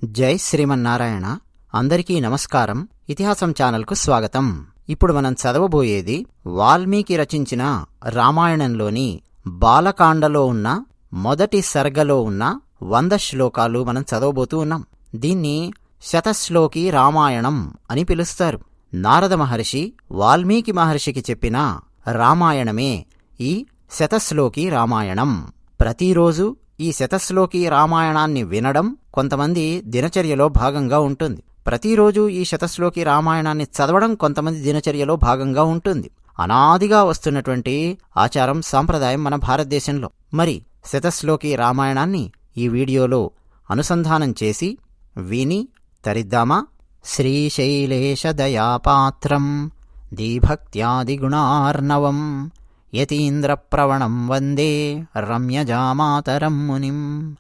జై శ్రీమన్నారాయణ. అందరికీ నమస్కారం. ఇతిహాసం ఛానల్కు స్వాగతం. ఇప్పుడు మనం చదవబోయేది వాల్మీకి రచించిన రామాయణంలోని బాలకాండలో ఉన్న మొదటి సర్గలో ఉన్న 100 శ్లోకాలు మనం చదవబోతూ ఉన్నాం. దీన్ని శతశ్లోకి రామాయణం అని పిలుస్తారు. నారద మహర్షి వాల్మీకి మహర్షికి చెప్పిన రామాయణమే ఈ శతశ్లోకి రామాయణం. ప్రతిరోజు ఈ శతశ్లోకి రామాయణాన్ని వినడం కొంతమంది దినచర్యలో భాగంగా ఉంటుంది. ప్రతిరోజు ఈ శతశ్లోకి రామాయణాన్ని చదవడం కొంతమంది దినచర్యలో భాగంగా ఉంటుంది. అనాదిగా వస్తున్నటువంటి ఆచారం, సాంప్రదాయం మన భారతదేశంలో. మరి శతశ్లోకి రామాయణాన్ని ఈ వీడియోలో అనుసంధానం చేసి విని తరిద్దామా? శ్రీశైలేశ దయాపాత్రం దీభక్త్యాదిగుణార్ణవం యతీంద్రప్రవణం వందే రమ్యజామాతరం మునిం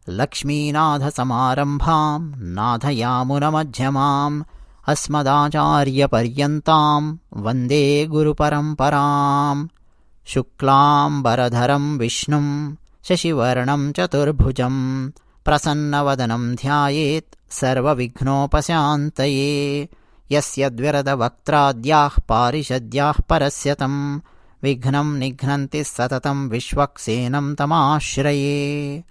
లక్ష్మీనాథసమారంభాం నాథయామునమధ్యమాం అస్మదాచార్యపర్యంతాం వందే గురుపరంపరాం. శుక్లాంబరధరం విష్ణుం శశివర్ణం చతుర్భుజం ప్రసన్నవదనం ధ్యాయేత్ సర్వవిఘ్నోపశాంతయే. యస్యద్విరదవక్త్రాద్యాః పారిషద్యాః పరస్యతం విఘ్నం నిఘ్నంతి సతతం విశ్వక్సేనం తమాశ్రయే.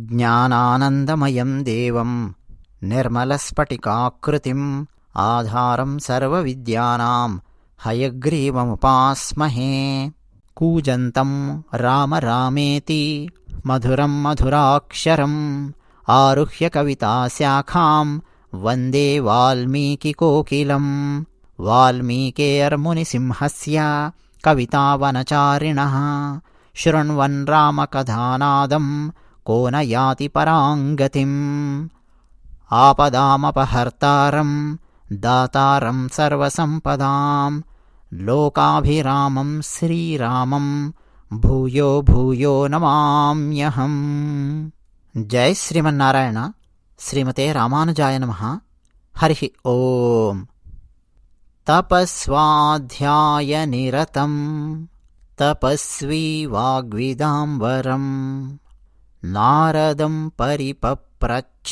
జ్ఞానానందమయం దేవం నిర్మలస్ఫటికాకృతిం ఆధారం సర్వవిద్యానాం హయగ్రీవముపాస్మహే. కూజంతం రామ రామేతి మధురం మధురాక్షరం ఆరుహ్య కవితాశాఖాం వందే వాల్మీకికోకిలం. వాల్మీకేర్మునిసింహస్య కవితావనచారిణః శృణ్వన్ రామకథానాదం కో న యాతి పరాంగతిం. ఆపదామపహర్తారం దాతారం సర్వసంపదాం లోకాభిరామం శ్రీరామం భూయో భూయో నమామ్యహం. జై శ్రీమన్నారాయణ. శ్రీమతే రామానుజాయ నమః. హరి ఓం. తపస్వాధ్యాయనిరతం తపస్వీ వాగ్విదాంబరం నారదం పరిపప్రచ్ఛ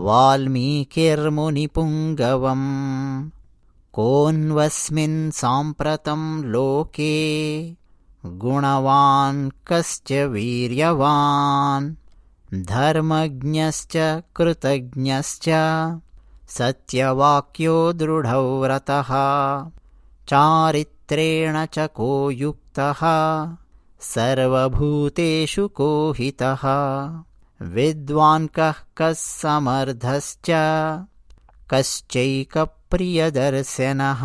వాల్మీకిర్మునిపుంగవం. కోన్వస్మిన్ సాంప్రతం లోకే గుణవాన్ కశ్చ వీర్యవాన్ ధర్మజ్ఞశ్చ కృతజ్ఞశ్చ సత్యవాక్యో దృఢవ్రతః చారిత్రేణ చ కో యుక్తః సర్వభూతేషు కో హితః విద్వాన్ కః కస్ సమర్థశ్చ కశ్చైక ప్రియదర్శనః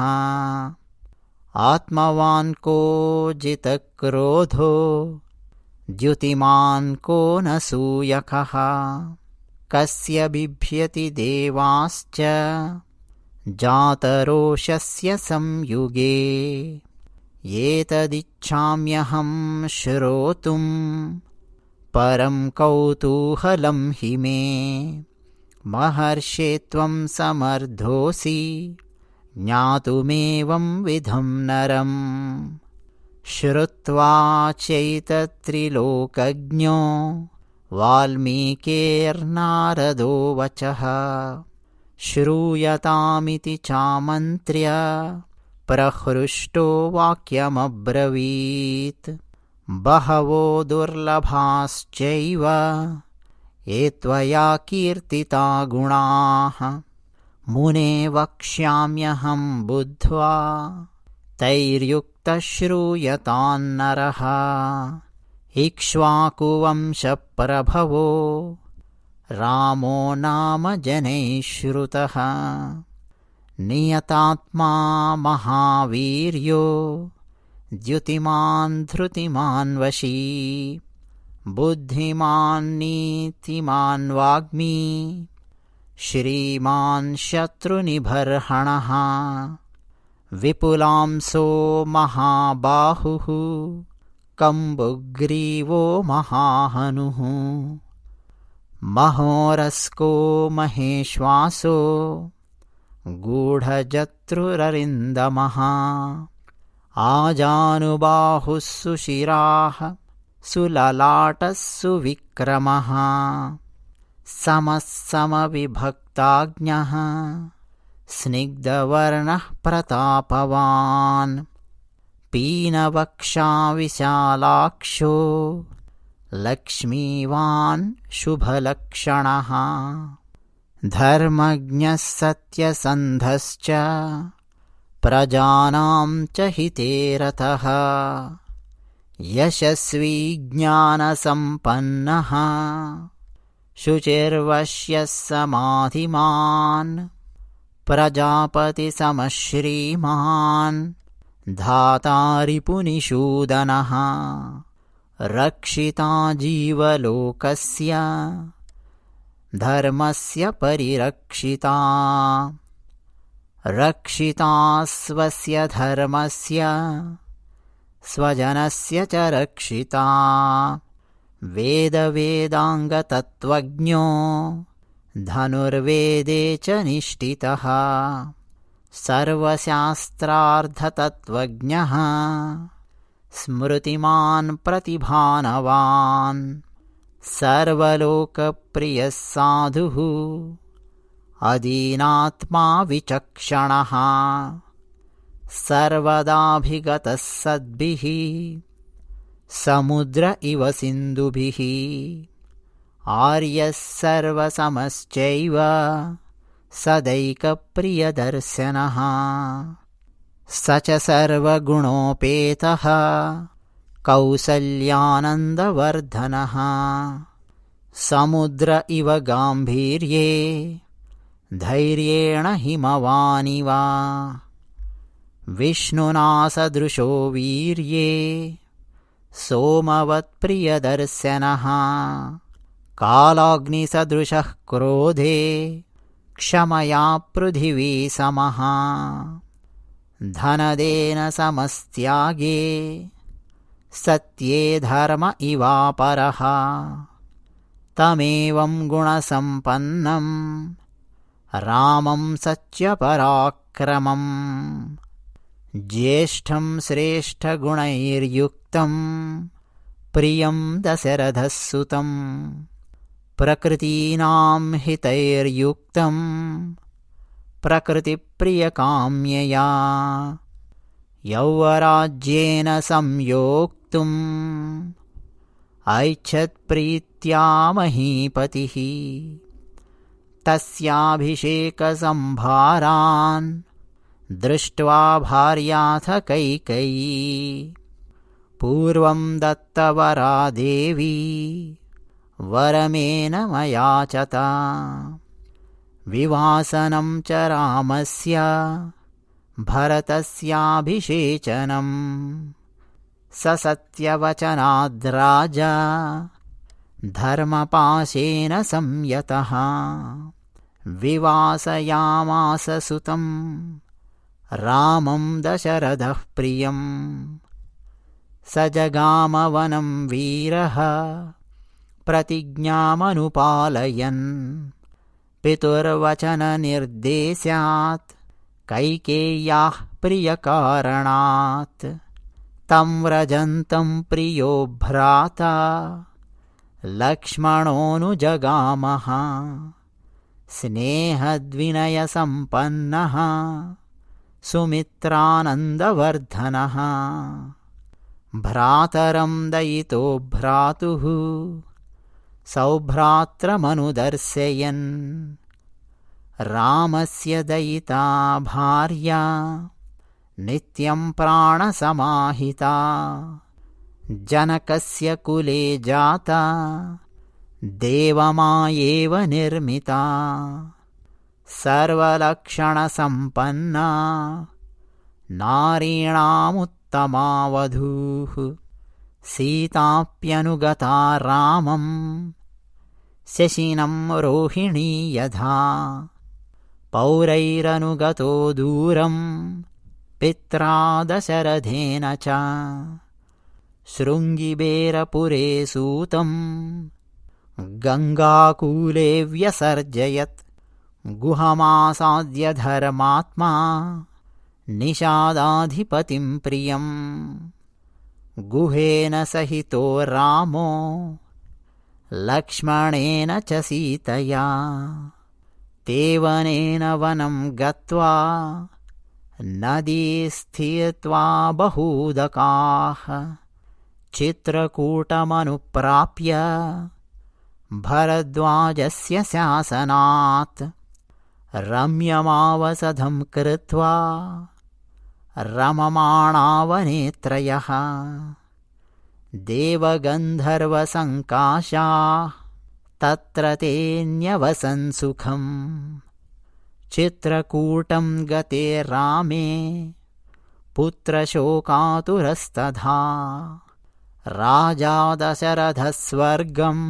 ఆత్మవాన్ కో జితక్రోధో ద్యుతిమాన్ కో నసూయకః కస్య బిభ్యతి దేవాశ్చ జాతరోషస్య సంయుగే. ఏతదిచ్ఛామ్యహం శ్రోతుం పరం కౌతూహలం హి మే. మహర్షే త్వం సమర్థోసి జ్ఞాతుమేవం విధం నరం. శ్రుత్వా చైతత్రిలోకజ్ఞో వాల్మీకేర్నారదో వచః శ్రూయతామితి చామంత్ర్య ప్రహృష్టో వాక్యమబ్రవీత్. బహవో దుర్లభాశ్చైవ ఏ త్వయా కీర్తితా గుణాః మునే వక్ష్యామ్యహం బుద్ధ్వా తైర్యుక్తః శ్రూయతాన్నరః. ఇక్ష్వాకువంశప్రభవో రామో నామ జనైః శ్రుతః నియతాత్మా మహావీర్యో ద్యుతిమాన్ ధృతిమాన్ వశీ బుద్ధిమాన్ నీతిమాన్ వాగ్మీ శ్రీమాన్ శత్రునిబర్హణః విపులాంసో మహాబాహుః కంబుగ్రీవో మహాహనుః మహోరస్కో మహేశ్వాసో గూఢజత్రురరిందమః ఆజానుబాహుః సుశిరాః సులలాటः సువిక్రమः समः समविभक्ताज्ञः स्निग्धवर्णः प्रतापवान् पीनवक्षा विशालाक्षो लक्ष्मीवान् शुभलक्षणः धर्मज्ञः सत्यसन्धश्च प्रजानां च हिते रतः यशस्वी ज्ञानसम्पन्नः शुचिर्वश्यः समाधिमान् प्रजापतिसमः श्रीमान् धातारिपुनिषूदनः रक्षिता जीवलोकस्य धर्मस्य परिरक्षिता रक्षिता स्वस्य धर्मस्य स्वजनस्य च रक्षिता वेदवेदाङ्गतत्त्वज्ञो धनुर्वेदे च निष्ठितः सर्वशास्त्रार्थतत्त्वज्ञः स्मृतिमान् प्रतिभानवान् सर्वलोकप्रियः साधुः अदीनात्मा विचक्षणः सर्वदाभिगतः सद्भिः समुद्र इव सिन्धुभिः आर्यः सर्वसमश्चैव सदैकप्रियदर्शनः स च सर्वगुणोपेतः कौसल्यानन्दवर्धनः समुद्र इव गाम्भीर्ये धैर्येण हिमवानिव विष्णुना सदृशो वीर्ये सोमवत्प्रियदर्शनः कालाग्निसदृशः क्रोधे क्षमया पृथिवी समः धनदेन समस्त्यागे सत्ये धर्म इवापरः तमेवं गुणसम्पन्नं रामं सत्यपराक्रमं ज्येष्ठं श्रेष्ठगुणैर्युक्तं प्रियं दशरथसुतं प्रकृतीनां हितैर्युक्तं प्रकृतिप्रियकाम्यया यौवराज्येन संयोक्तुम् ऐच्छत्प्रीत्या महीपतिः तस्याभिषेकसंभारान् दृष्ट्वा भार्याथ कैकेयी पूर्वं दत्तवरा देवी वरमेन मयाचता विवासनं च रामस्य भरतस्याभिषेचनम् स सत्यवचनाद्राजा धर्मपाशेन संयतः विवासयामास सुतं रामं दशरथः प्रियम् स जगामवनं वीरः प्रतिज्ञामनुपालयन् पितुर्वचननिर्देशात् कैकेय्याः प्रियकारणात् तं व्रजन्तं प्रियो भ्राता लक्ष्मणोऽनुजगामः स्नेहद्विनयसम्पन्नः सुमित्रानन्दवर्धनः भ्रातरं दयितो भ्रातुः सौभ्रात्रमनुदर्शयन् रामस्य दयिता भार्या नित्यं प्राणसमाहिता जनकस्य कुले जाता देवमायेव निर्मिता सर्वलक्षणसम्पन्ना नारीणामुत्तमा वधूः सीताप्यनुगता रामं शशिनं रोहिणी यथा पौरैरनुगतो दूरं पित्रा दशरथेन च शृङ्गिबेरपुरे सूतं गङ्गाकूले व्यसर्जयत् गुहमासाद्य धर्मात्मा निषादाधिपतिं प्रियम् गुहेन सहितो रामो लक्ष्मणेन च सीतया ते वनेन वनं गत्वा नदी स्थित्वा बहूदकाः चित्रकूटमनुप्राप्य भरद्वाजस्य शासनात् रम्यमावसधं कृत्वा रममाणावनेत्रयः देवगन्धर्वसङ्काशाः तत्र ते न्यवसन् सुखम् चित्रकूटं गते रामे पुत्रशोकातुरस्तथा राजा दशरथः स्वर्गं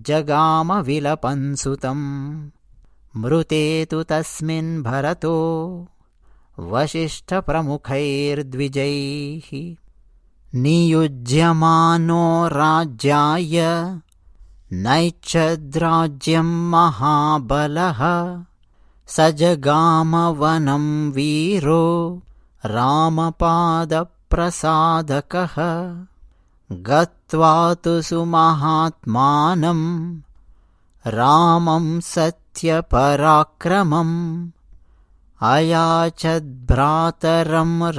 जगाम विलपन् सुतम् मृते तु तस्मिन् भरतो वसिष्ठप्रमुखैर्द्विजैः नियुज्यमानो राज्याय नैच्छद्राज्यं महाबलः स जगाम वनं वीरो रामपादप्रसादकः गत्वा तु सुमहात्मानं रामं सत्यपराक्रमम् अयाचद्भ्रातरं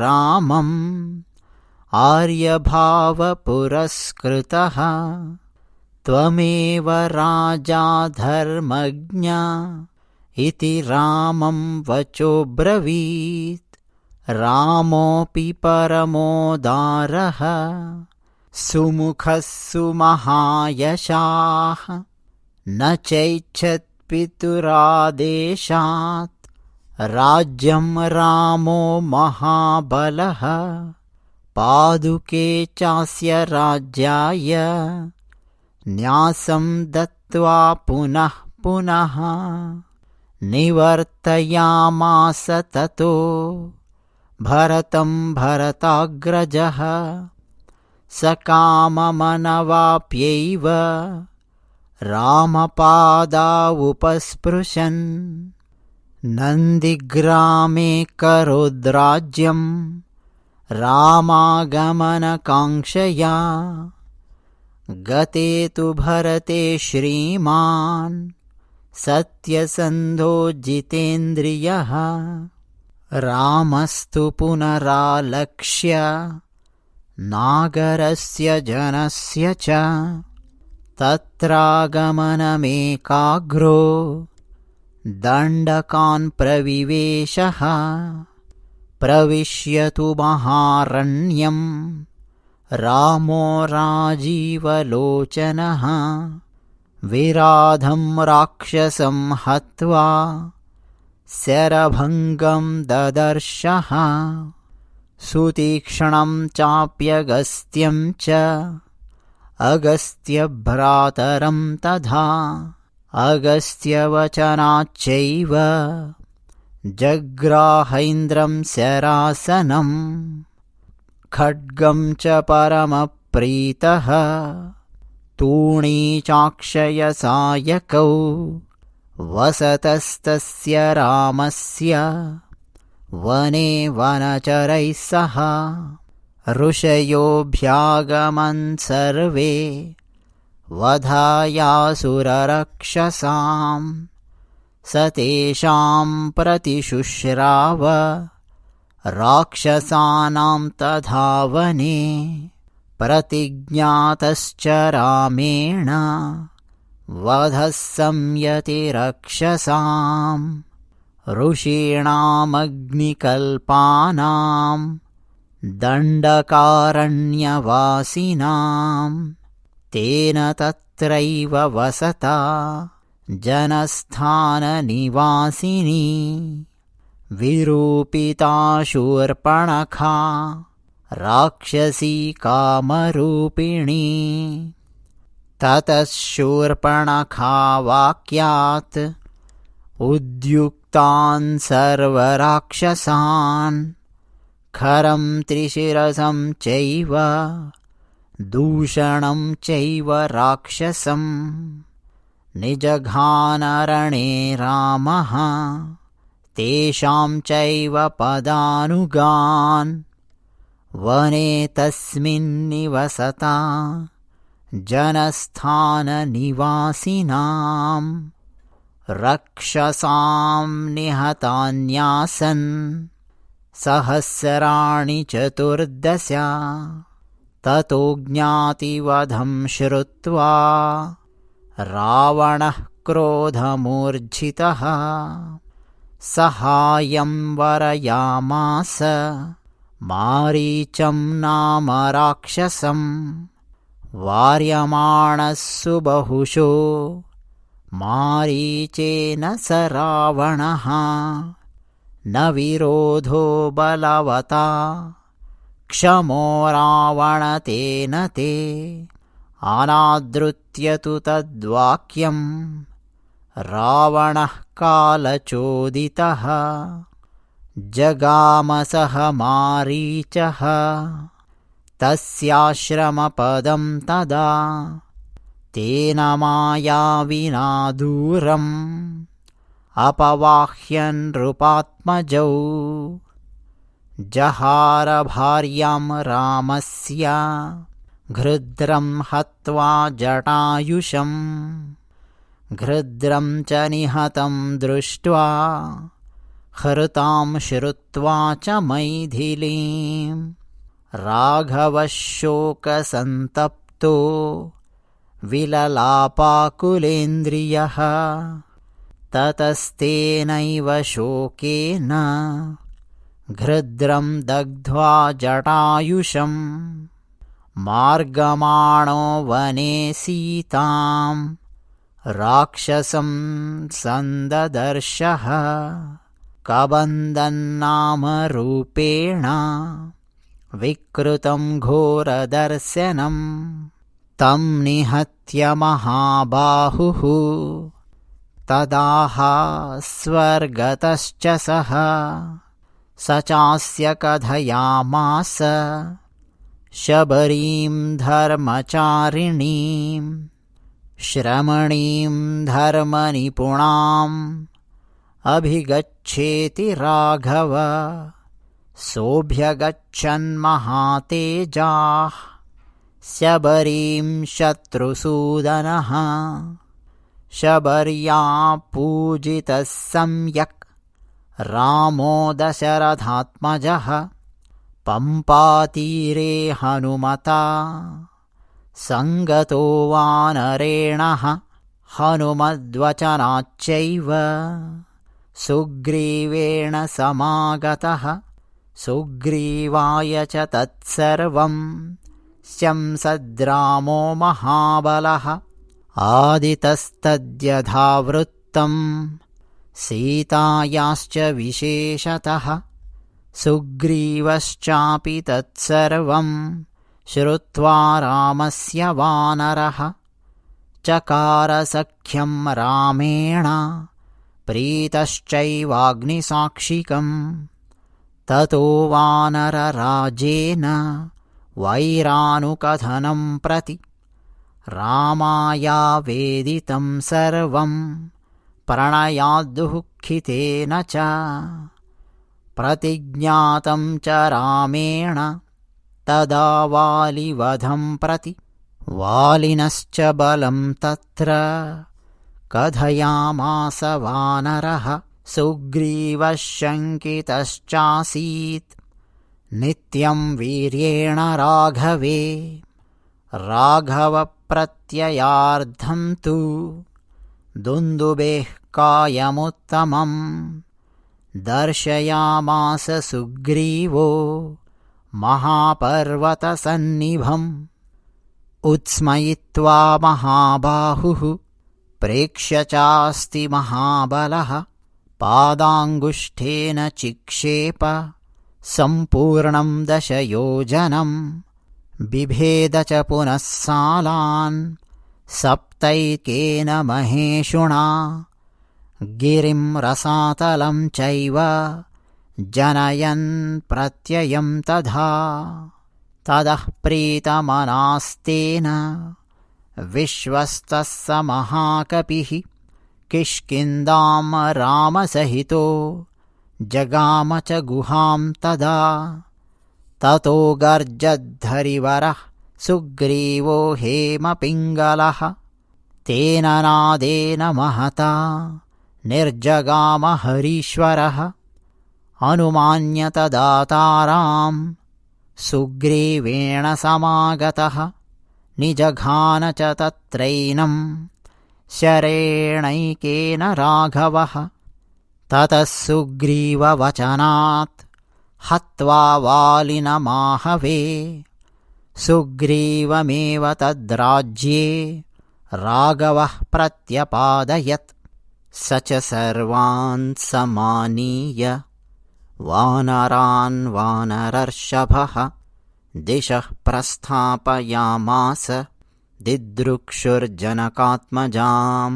रामम् आर्यभावपुरस्कृतः त्वमेव राजा धर्मज्ञ इति रामं वचोब्रवीत् रामोऽपि परमोदारः सुमुखः सुमहायशाः न चैच्छत्पितुरादेशात् राज्यं रामो महाबलः पादुके चास्य राज्याय न्यासं दत्त्वा पुनः पुनः निवर्तयामास ततो भरतं भरताग्रजः सकाममनवाप्यैव रामपादावुपस्पृशन् नन्दिग्रामे करोद्राज्यं रामागमनकाङ्क्षया गते तु भरते श्रीमान् सत्यसन्धो जितेन्द्रियः रामस्तु पुनरालक्ष्य नागरस्य जनस्य च तत्रागमनमेकाग्रो दण्डकान् प्रविवेशः प्रविश्यतु महारण्यं रामो राजीवलोचनः विराधं राक्षसं हत्वा शरभङ्गं ददर्शः सुतीक्ष्णं चाप्यगस्त्यं च अगस्त्यभ्रातरं तथा अगस्त्यवचनाच्चैव जग्राहैन्द्रं शरासनम् खड्गं च परमप्रीतः तूणीचाक्षयसायकौ वसतस्तस्य रामस्य वने वनचरैः सह ऋषयोऽभ्यागमन् सर्वे वधायासुररक्षसां स तेषां प्रतिशुश्राव राक्षसानां तथा वने प्रतिज्ञातश्च रामेण वधः संयतिरक्षसां ऋषीणामग्निकल्पानां दण्डकारण्यवासिनां तेन तत्रैव वसता जनस्थाननिवासिनी विरूपिता शूर्पणखा राक्षसी कामरूपिणी ततः शूर्पणखा वाक्यात् उद्युक्तान् सर्वराक्षसान् खरं त्रिशिरसं चैव दूषणं चैव राक्षसं निजघानरणे रामः तेषां चैव पदानुगान् वने तस्मिन् निवसता जनस्थाननिवासिनां रक्षसां निहतान्यासन् सहस्राणि चतुर्दश। ततो ज्ञातिवधं श्रुत्वा रावणः क्रोधमूर्छितः साहाय्यं वरयामास मारीचं नाम राक्षसं वार्यमाणः सुबहुशो मारीचेन स रावणः न विरोधो बलवता क्षमो रावणतेन ते अनादृत्य तु तद्वाक्यं रावणः कालचोदितः जगाम सह मारीचः तस्याश्रमपदं तदा तेन मायाविना दूरम् अपवाह्य नृपात्मजौ जहार भार्यां रामस्य घृद्रं हत्वा जटायुषं घृद्रं च निहतं दृष्ट्वा हृतां श्रुत्वा च मैथिलीं राघवः शोकसन्तप्तो विललापाकुलेन्द्रियः ततस्तेनैव शोकेन घृद्रं दग्ध्वा जटायुषं मार्गमाणो वने सीतां राक्षसं सन्ददर्शः कबन्दन्नाम रूपेण विकृतं घोरदर्शनं तं निहत्य महाबाहुः तदाह स्वर्गतश्च सः स चास्य कथयामास शबरीं धर्मचारिणीं श्रमणीं धर्मनिपुणाम् अभिगच्छेति राघव सोऽभ्यगच्छन्महातेजाः शबरीं शत्रुसूदनः शबर्या पूजितः सम्यक् रामो दशरथात्मजः पम्पातीरे हनुमता सङ्गतो वानरेणः हनुमद्वचनाच्चैव सुग्रीवेण समागतः सुग्रीवाय च तत्सर्वं शंसद्रामो महाबलः आदितस्तद्यथावृत्तं सीतायाश्च विशेषतः सुग्रीवश्चापि तत्सर्वं श्रुत्वा रामस्य वानरः चकारसख्यं रामेण प्रीतश्चैवाग्निसाक्षिकम् ततो वानरराजेन वैरानुकथनं प्रति रामायावेदितं सर्वं प्रणयाद्दुःखितेन च प्रतिज्ञातं च रामेण तदा वालिवधं प्रति वालिनश्च बलं तत्र कथयामास वानरः सुग्रीवः शङ्कितश्चासीत् नित्यं वीर्येण राघवे राघवप्रत्ययार्थं तु दुन्दुभेः कायमुत्तमं दर्शयामास सुग्रीवो महापर्वतसन्निभम् उत्स्मयित्वा महाबाहुः प्रेक्ष्य चास्ति महाबलः पादाङ्गुष्ठेन चिक्षेप सम्पूर्णं दशयोजनं बिभेद च पुनः सालान् सप्तैकेन महेशुना गिरिं रसातलं चैव जनयन् प्रत्ययं तथा ततः प्रीतमनास्तेन विश्वस्तः स महाकपिः किष्किन्धां रामसहितो जगाम च गुहां तदा ततो गर्जद्धरिवरः सुग्रीवो हेमपिङ्गलः तेन नादेन महता निर्जगाम हरीश्वरः अनुमान्यत दातारां सुग्रीवेण समागतः निजघान च तत्रैनं शरेणैकेन राघवः ततः सुग्रीववचनात् हत्वा वालिनमाहवे सुग्रीवमेव तद्राज्ये राघवः प्रत्यपादयत् स च सर्वान् समानीय वानरान् वानरर्षभः दिशः प्रस्थापयामास दिदृक्षुर्जनकात्मजां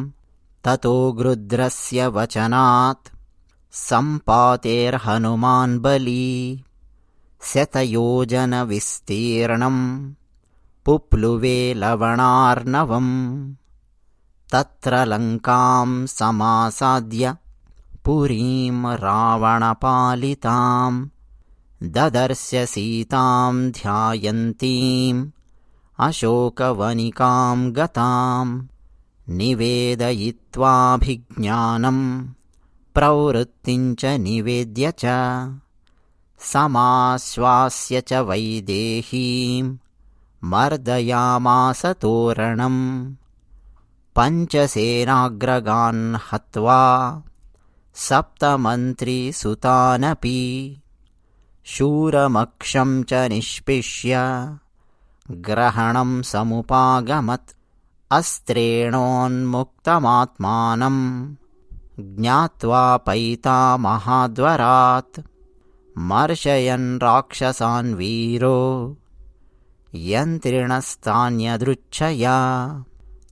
ततो गृध्रस्य वचनात् सम्पातेर्हनुमान् बली शतयोजनविस्तीर्णं पुप्लुवे लवणार्णवम् तत्र लङ्कां समासाद्य पुरीं रावणपालितां ददर्श सीतां ध्यायन्तीम् अशोकवनिकां गतां निवेदयित्वाभिज्ञानं प्रवृत्तिं च निवेद्य च समाश्वास्य च वैदेहीं मर्दयामास तोरणम् पञ्चसेनाग्रगान् हत्वा सप्तमन्त्रिसुतानपि शूरमक्षं च निष्पिष्य ग्रहणं समुपागमत् अस्त्रेणोन्मुक्तमात्मानं ज्ञात्वा पैतामहाद्वरात् मर्शयन् राक्षसान् वीरो यन्त्रिणस्तान्यदृच्छया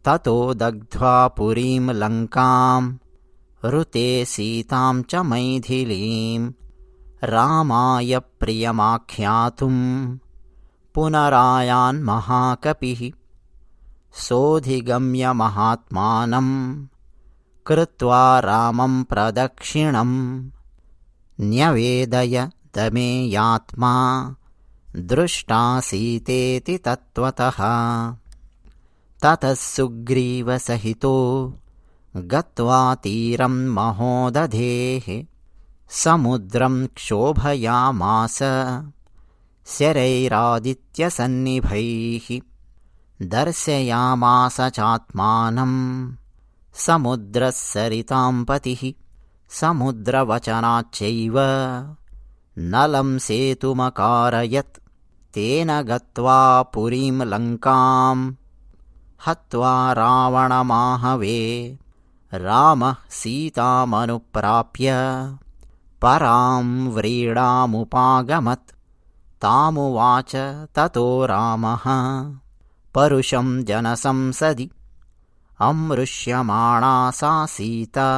ततो दग्ध्वा पुरीं लङ्कां ऋते सीतां च मैथिलीं रामाय प्रियमाख्यातुं पुनरायान् महाकपिः सोऽधिगम्य महात्मानं कृत्वा रामं प्रदक्षिणं न्यवेदय दमेयात्मा दृष्टा सीतेति तत्त्वतः ततः सुग्रीवसहितो गत्वा तीरं महोदधेः समुद्रं क्षोभयामास शरैरादित्यसन्निभैः दर्शयामास चात्मानं समुद्रस्सरितां पतिः समुद्रवचनाच्चैव नलं सेतुमकारयत् तेन गत्वा पुरीं लङ्कां हत्वा रावणमाहवे रामः सीतामनुप्राप्य परां व्रीडामुपागमत् तामुवाच ततो रामः परुषं जनसंसदि अमृष्यमाणा सा सीता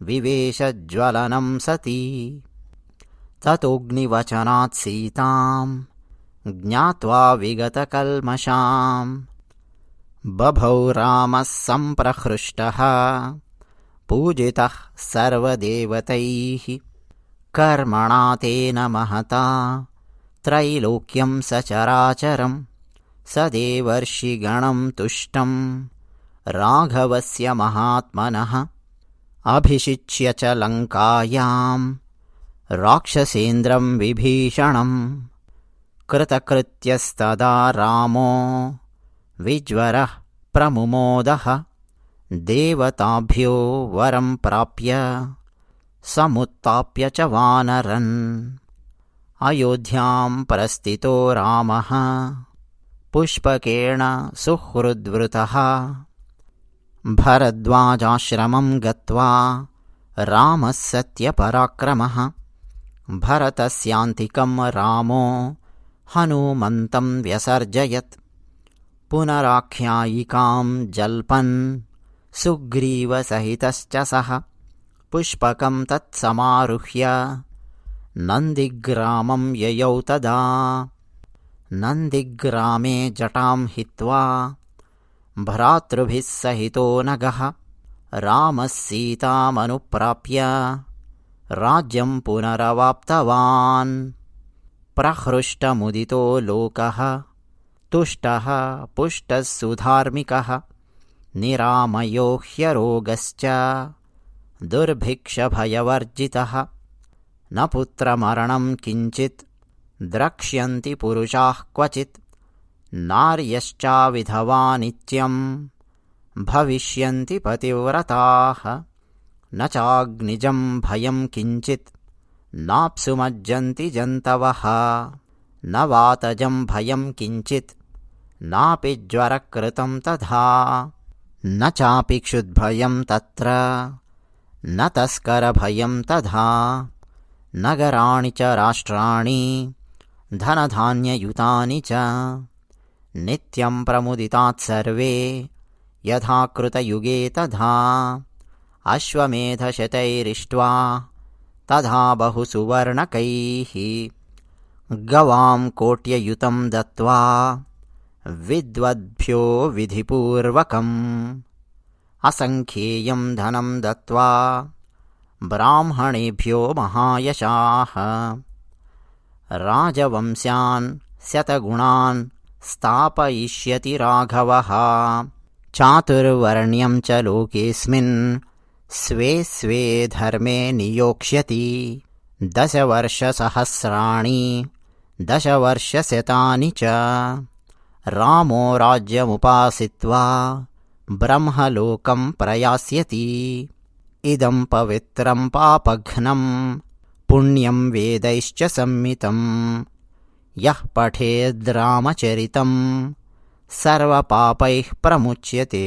विवेशज्वलनं सती ततोऽग्निवचनात् सीतां ज्ञात्वा विगतकल्मषां बभौ रामः सम्प्रहृष्टः पूजितः सर्वदेवतैः कर्मणा तेन महता त्रैलोक्यं सचराचरं स देवर्षिगणं तुष्टं राघवस्य महात्मनः अभिषिच्य च लङ्कायां राक्षसेन्द्रं विभीषणं कृतकृत्यस्तदा रामो विज्वरः प्रमुमोदः देवताभ्यो वरं प्राप्य समुत्थाप्य च वानरन् अयोध्यां प्रस्थितो रामः पुष्पकेण सुहृद्वृतः भरद्वाजाश्रमं गत्वा रामः सत्यपराक्रमः भरतस्यान्तिकं रामो हनुमन्तं व्यसर्जयत् पुनराख्यायिकां जल्पन् सुग्रीवसहितश्च सः पुष्पकं तत्समारुह्य नन्दिग्रामं ययौ तदा नन्दिग्रामे जटां हित्वा भ्रातृभिः सहितो नगः रामः सीतामनुप्राप्य राज्यं पुनरवाप्तवान् प्रहृष्टमुदितो लोकः तुष्टः पुष्टः सुधार्मिकः निरामयो ह्यरोगश्च दुर्भिक्षभयवर्जितः न पुत्रमरणं किञ्चित् द्रक्ष्यन्ति पुरुषाः क्वचित् नार्यश्चाविधवा नित्यं भविष्यन्ति पतिव्रताः न चाग्निजं भयं किञ्चित् नाप्सुमज्जन्ति जन्तवः न वातजं भयं किञ्चित् नापि ज्वरकृतं तथा न चापि क्षुद्भयं तत्र न तस्करभयं तथा नगराणि च राष्ट्राणि धनधान्ययुतानि च नित्यं प्रमुदितात् सर्वे यथा कृतयुगे तथा अश्वमेधशतैरिष्ट्वा तथा बहुसुवर्णकैः गवां कोट्ययुतं दत्त्वा विद्वद्भ्यो विधिपूर्वकम् असङ्ख्येयं धनं दत्त्वा ब्राह्मणेभ्यो महायशाः राजवंशान् शतगुणान् स्थापयिष्यति राघवः चातुर्वर्ण्यं च लोकेऽस्मिन् स्वे स्वे धर्मे नियोक्ष्यति 10 वर्षसहस्राणि 10 वर्षशतानि च रामो राज्यमुपासित्वा ब्रह्मलोकं प्रयास्यति इदं पवित्रं पापघ्नं पुण्यं वेदैश्च सम्मितं यः पठेद्रामचरितं सर्वपापैः प्रमुच्यते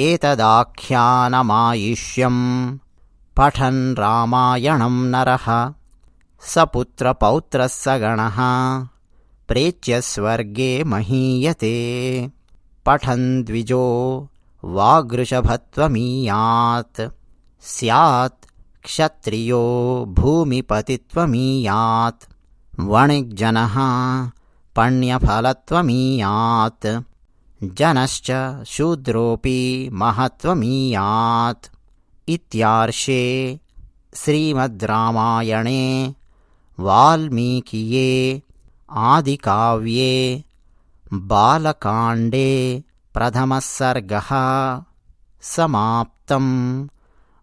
एतदाख्यानमायुष्यं पठन् रामायणं नरः स पुत्रपौत्रः स गणः प्रेत्य स्वर्गे महीयते पठन् द्विजो वागृषभत्वमीयात् स्यात् क्षत्रियो भूमिपतित्वमीयात् वणिग्जनः पण्यफलत्वमीयात् जनश्च शूद्रोऽपि महत्वमीयात् इत्यार्षे श्रीमद्रामायणे वाल्मीकिये आदिकाव्ये बालकाण्डे प्रथमः सर्गः समाप्तम्।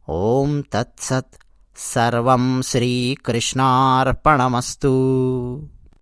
ॐ तत्सत् सर्वं श्रीकृष्णार्पणमस्तु।